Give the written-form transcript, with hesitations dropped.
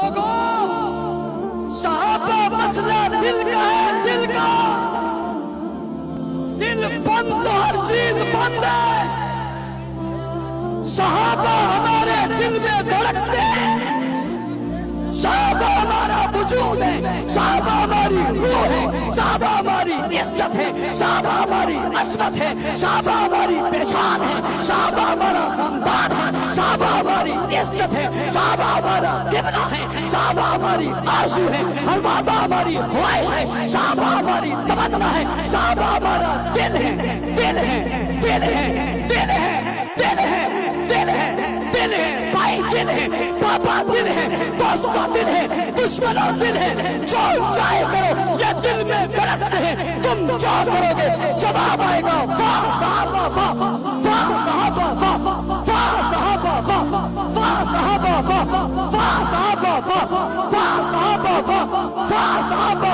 लोगों, सहाबा मसला दिल का है, दिल का। दिल बंद तो हर चीज बंद है। सहाबा हमारे दिल में धड़कते हैं, सहाबा हमारा वजूद है, सहाबा हमारी रूह है, सहाबा हमारी इज्जत है, सहाबा हमारी असमत है, सहाबा हमारी पहचान है, सहाबा हमारा खानदान है, सहाबा हमारी इज्जत है, सहाबा हमारा किबला है, सहाबा हमारी आरज़ू है, सहाबा हमारी ख्वाहिश है, सहाबा हमारी तमन्ना है, सहाबा हमारा दिल है, दिल है, दिल है, दिल है, दिल है, दिल है, दिल है, भाई दिल है, पापा दिल है, दोस्त का दिल है, दुश्मनों दिल है। जो चाहे करो, ये दिल में धड़कते हैं। तुम जो करोगे जवाब आएगा। वाह साहबा वाह, वाह साहबा वाह, वाह साहबा वाह, वाह साहबा वाह, वाह साहबा वाह, वाह साहबा वाह, वाह साहबा